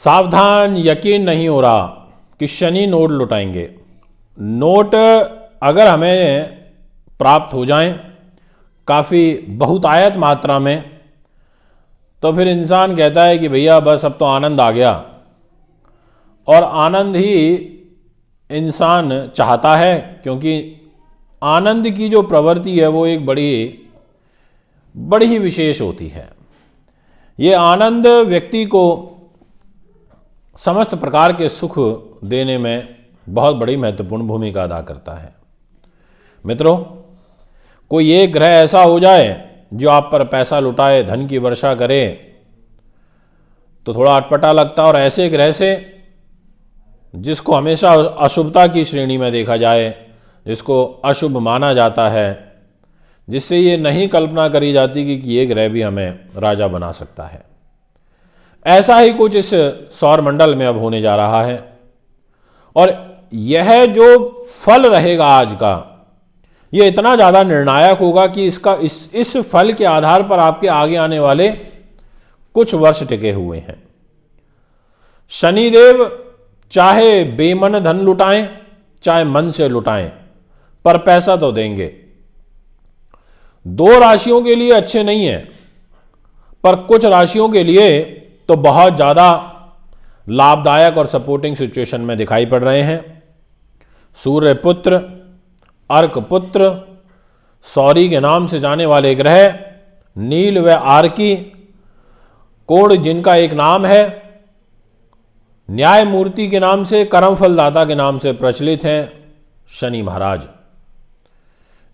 सावधान, यकीन नहीं हो रहा कि शनि नोट लुटाएंगे। नोट अगर हमें प्राप्त हो जाएं काफ़ी बहुतायत मात्रा में, तो फिर इंसान कहता है कि भैया बस अब तो आनंद आ गया। और आनंद ही इंसान चाहता है, क्योंकि आनंद की जो प्रवृत्ति है वो एक बड़ी ही विशेष होती है। ये आनंद व्यक्ति को समस्त प्रकार के सुख देने में बहुत बड़ी महत्वपूर्ण भूमिका अदा करता है। मित्रों, कोई एक ग्रह ऐसा हो जाए जो आप पर पैसा लुटाए, धन की वर्षा करे, तो थोड़ा अटपटा लगता है। और ऐसे ग्रह से जिसको हमेशा अशुभता की श्रेणी में देखा जाए, जिसको अशुभ माना जाता है, जिससे ये नहीं कल्पना करी जाती कि ये ग्रह भी हमें राजा बना सकता है, ऐसा ही कुछ इस सौर मंडल में अब होने जा रहा है। और यह जो फल रहेगा आज का, यह इतना ज़्यादा निर्णायक होगा कि इस फल के आधार पर आपके आगे आने वाले कुछ वर्ष टिके हुए हैं। शनिदेव चाहे बेमन धन लुटाएं, चाहे मन से लुटाएं, पर पैसा तो देंगे। दो राशियों के लिए अच्छे नहीं है, पर कुछ राशियों के लिए तो बहुत ज़्यादा लाभदायक और सपोर्टिंग सिचुएशन में दिखाई पड़ रहे हैं। सूर्य पुत्र, अर्क पुत्र, सौरी के नाम से जाने वाले ग्रह, नील व आर्की, कोण जिनका एक नाम है, न्यायमूर्ति के नाम से, कर्मफलदाता के नाम से प्रचलित हैं शनि महाराज।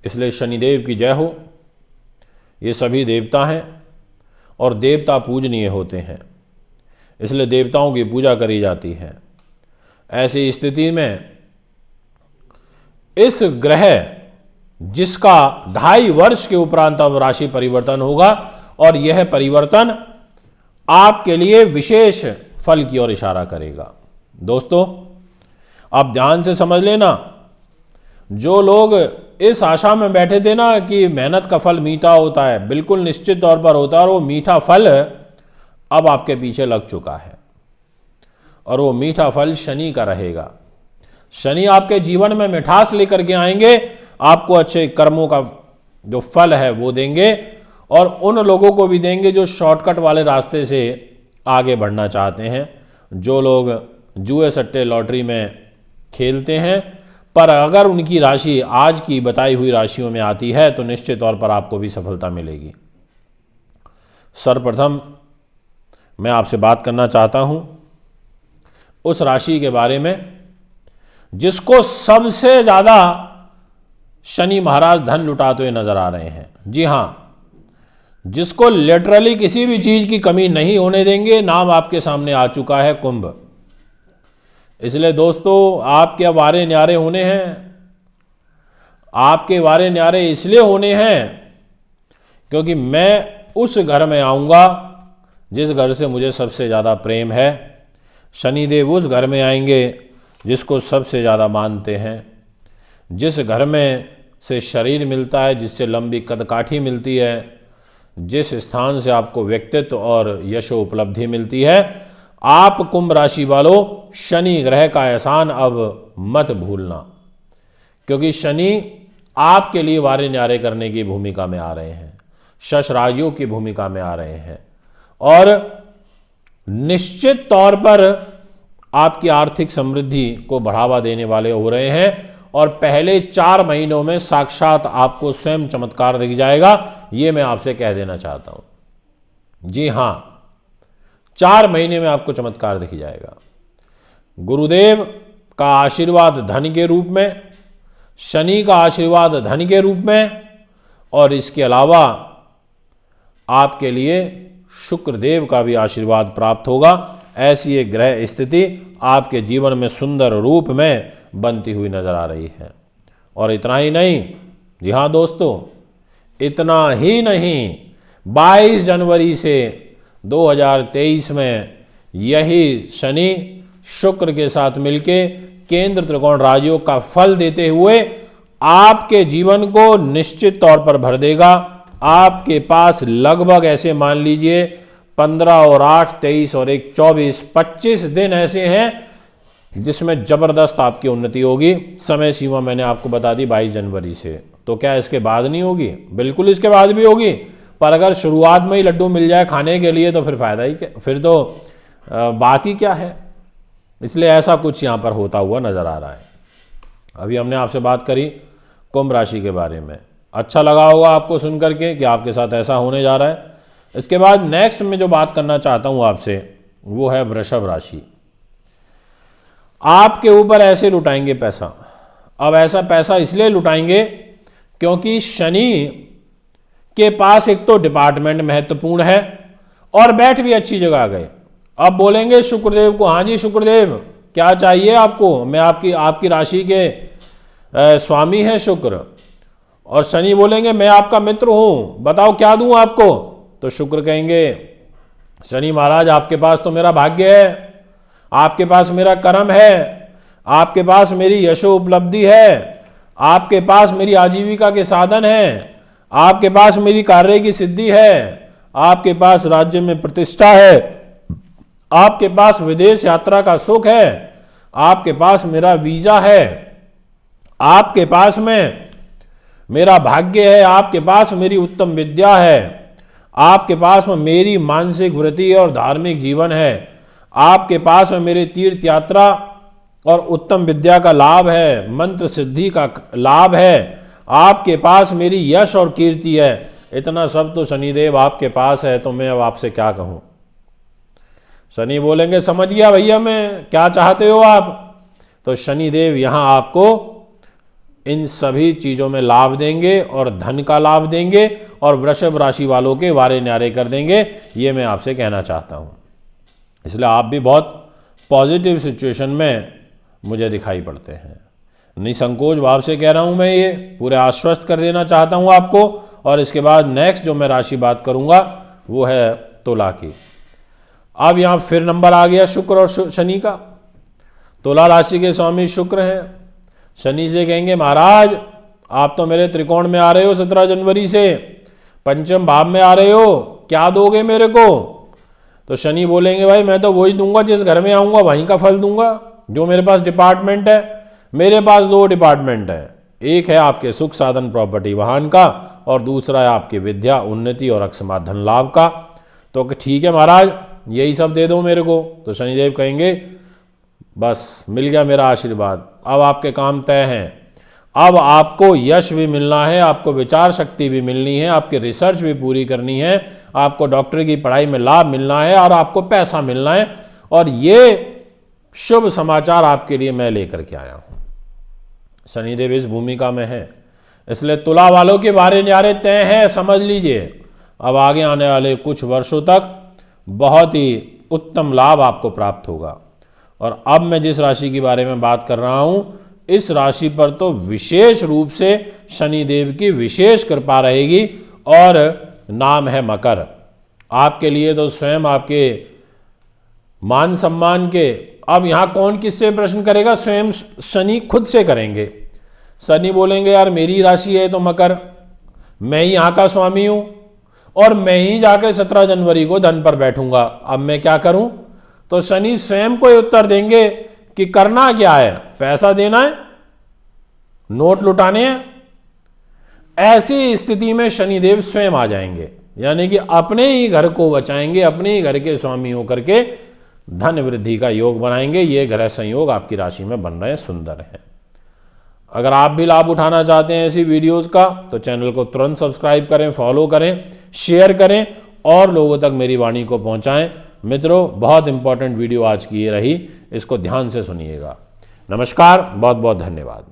इसलिए शनिदेव की जय हो। ये सभी देवता हैं और देवता पूजनीय होते हैं, इसलिए देवताओं की पूजा करी जाती है। ऐसी स्थिति में इस ग्रह जिसका 2.5 वर्ष के उपरांत अब राशि परिवर्तन होगा, और यह परिवर्तन आपके लिए विशेष फल की ओर इशारा करेगा। दोस्तों, आप ध्यान से समझ लेना, जो लोग इस आशा में बैठे थे ना कि मेहनत का फल मीठा होता है, बिल्कुल निश्चित तौर पर होता है, और वो मीठा फल अब आपके पीछे लग चुका है, और वो मीठा फल शनि का रहेगा। शनि आपके जीवन में मिठास लेकर के आएंगे, आपको अच्छे कर्मों का जो फल है वो देंगे, और उन लोगों को भी देंगे जो शॉर्टकट वाले रास्ते से आगे बढ़ना चाहते हैं, जो लोग जुए सट्टे लॉटरी में खेलते हैं। पर अगर उनकी राशि आज की बताई हुई राशियों में आती है तो निश्चित तौर पर आपको भी सफलता मिलेगी। सर्वप्रथम मैं आपसे बात करना चाहता हूं उस राशि के बारे में जिसको सबसे ज़्यादा शनि महाराज धन लुटाते हुए नजर आ रहे हैं। जी हां, जिसको लिटरली किसी भी चीज़ की कमी नहीं होने देंगे। नाम आपके सामने आ चुका है, कुंभ। इसलिए दोस्तों, आपके वारे न्यारे होने हैं। आपके वारे न्यारे इसलिए होने हैं क्योंकि मैं उस घर में आऊँगा जिस घर से मुझे सबसे ज़्यादा प्रेम है। शनिदेव उस घर में आएंगे जिसको सबसे ज़्यादा मानते हैं, जिस घर में से शरीर मिलता है, जिससे लंबी कदकाठी मिलती है, जिस स्थान से आपको व्यक्तित्व और यशो उपलब्धि मिलती है। आप कुंभ राशि वालों, शनि ग्रह का एहसान अब मत भूलना, क्योंकि शनि आपके लिए वारे न्यारे करने की भूमिका में आ रहे हैं, शशराजियों की भूमिका में आ रहे हैं, और निश्चित तौर पर आपकी आर्थिक समृद्धि को बढ़ावा देने वाले हो रहे हैं। और पहले 4 महीनों में साक्षात आपको स्वयं चमत्कार दिख जाएगा, ये मैं आपसे कह देना चाहता हूं। जी हां, 4 महीने में आपको चमत्कार दिख जाएगा। गुरुदेव का आशीर्वाद धन के रूप में, शनि का आशीर्वाद धन के रूप में, और इसके अलावा आपके लिए शुक्रदेव का भी आशीर्वाद प्राप्त होगा। ऐसी एक ग्रह स्थिति आपके जीवन में सुंदर रूप में बनती हुई नजर आ रही है। और इतना ही नहीं, जी हाँ दोस्तों, इतना ही नहीं, 22 जनवरी से 2023 में यही शनि शुक्र के साथ मिलके केंद्र त्रिकोण राजियों का फल देते हुए आपके जीवन को निश्चित तौर पर भर देगा। आपके पास लगभग ऐसे मान लीजिए 15 और 8 23 और 1 24 25 दिन ऐसे हैं जिसमें जबरदस्त आपकी उन्नति होगी। समय सीमा मैंने आपको बता दी 22 जनवरी से। तो क्या इसके बाद नहीं होगी? बिल्कुल इसके बाद भी होगी, पर अगर शुरुआत में ही लड्डू मिल जाए खाने के लिए तो फिर फायदा ही क्या, फिर तो बात ही क्या है। इसलिए ऐसा कुछ यहाँ पर होता हुआ नजर आ रहा है। अभी हमने आपसे बात करी कुंभ राशि के बारे में, अच्छा लगा होगा आपको सुनकर के कि आपके साथ ऐसा होने जा रहा है। इसके बाद नेक्स्ट में जो बात करना चाहता हूं आपसे वो है वृषभ राशि। आपके ऊपर ऐसे लुटाएंगे पैसा। अब ऐसा पैसा इसलिए लुटाएंगे क्योंकि शनि के पास एक तो डिपार्टमेंट महत्वपूर्ण है और बैठ भी अच्छी जगह आ गए। अब बोलेंगे शुक्रदेव को, हाँ जी शुक्रदेव क्या चाहिए आपको? मैं आपकी राशि के स्वामी हैं शुक्र। और शनि बोलेंगे मैं आपका मित्र हूं, बताओ क्या दूं आपको? तो शुक्र कहेंगे शनि महाराज आपके पास तो मेरा भाग्य है, आपके पास मेरा कर्म है, आपके पास मेरी यशो उपलब्धि है, आपके पास मेरी आजीविका के साधन हैं, आपके पास मेरी कार्य की सिद्धि है, आपके पास राज्य में प्रतिष्ठा है, आपके पास विदेश यात्रा का सुख है, आपके पास मेरा वीजा है, आपके पास में मेरा भाग्य है, आपके पास मेरी उत्तम विद्या है, आपके पास में मेरी मानसिक वृत्ति और धार्मिक जीवन है, आपके पास में मेरी तीर्थ यात्रा और उत्तम विद्या का लाभ है, मंत्र सिद्धि का लाभ है, आपके पास मेरी यश और कीर्ति है। इतना सब तो शनिदेव आपके पास है, तो मैं अब आपसे क्या कहूं? शनि बोलेंगे समझ गया भैया मैं, क्या चाहते हो आप? तो शनिदेव यहां आपको इन सभी चीजों में लाभ देंगे और धन का लाभ देंगे और वृषभ राशि वालों के वारे न्यारे कर देंगे। ये मैं आपसे कहना चाहता हूं। इसलिए आप भी बहुत पॉजिटिव सिचुएशन में मुझे दिखाई पड़ते हैं। निसंकोच भाव से कह रहा हूं, मैं ये पूरे आश्वस्त कर देना चाहता हूं आपको। और इसके बाद नेक्स्ट जो मैं राशि बात करूंगा वो है तुला की। अब यहां फिर नंबर आ गया शुक्र और शनि का। तुला राशि के स्वामी शुक्र हैं। शनि से कहेंगे महाराज आप तो मेरे त्रिकोण में आ रहे हो 17 जनवरी से, पंचम भाव में आ रहे हो, क्या दोगे मेरे को? तो शनि बोलेंगे भाई मैं तो वही दूंगा जिस घर में आऊंगा वहीं का फल दूंगा, जो मेरे पास डिपार्टमेंट है। मेरे पास 2 डिपार्टमेंट है, एक है आपके सुख साधन प्रॉपर्टी वाहन का और दूसरा है आपकी विद्या उन्नति और अकस्मात धन लाभ का। तो ठीक है महाराज यही सब दे दो मेरे को। तो शनिदेव कहेंगे बस मिल गया मेरा आशीर्वाद, अब आपके काम तय हैं। अब आपको यश भी मिलना है, आपको विचार शक्ति भी मिलनी है, आपकी रिसर्च भी पूरी करनी है, आपको डॉक्टरी की पढ़ाई में लाभ मिलना है और आपको पैसा मिलना है। और ये शुभ समाचार आपके लिए मैं लेकर के आया हूं। शनिदेव इस भूमिका में है, इसलिए तुला वालों के बारे न्यारे तय हैं, समझ लीजिए। अब आगे आने वाले कुछ वर्षों तक बहुत ही उत्तम लाभ आपको प्राप्त होगा। और अब मैं जिस राशि के बारे में बात कर रहा हूं, इस राशि पर तो विशेष रूप से शनिदेव की विशेष कृपा रहेगी और नाम है मकर। आपके लिए तो स्वयं आपके मान सम्मान के, अब यहां कौन किससे प्रश्न करेगा? स्वयं शनि खुद से करेंगे। शनि बोलेंगे यार मेरी राशि है तो मकर, मैं ही यहां का स्वामी हूं और मैं ही जाकर 17 जनवरी को धन पर बैठूंगा, अब मैं क्या करूं? तो शनि स्वयं को उत्तर देंगे कि करना क्या है, पैसा देना है, नोट लुटाने हैं। ऐसी स्थिति में शनिदेव स्वयं आ जाएंगे, यानी कि अपने ही घर को बचाएंगे, अपने ही घर के स्वामी होकर के धन वृद्धि का योग बनाएंगे। ये ग्रह संयोग आपकी राशि में बन रहे हैं, सुंदर है। अगर आप भी लाभ उठाना चाहते हैं ऐसी वीडियोस का तो चैनल को तुरंत सब्सक्राइब करें, फॉलो करें, शेयर करें और लोगों तक मेरी वाणी को पहुंचाएं। मित्रों बहुत इंपॉर्टेंट वीडियो आज की ये रही, इसको ध्यान से सुनिएगा। नमस्कार, बहुत बहुत धन्यवाद।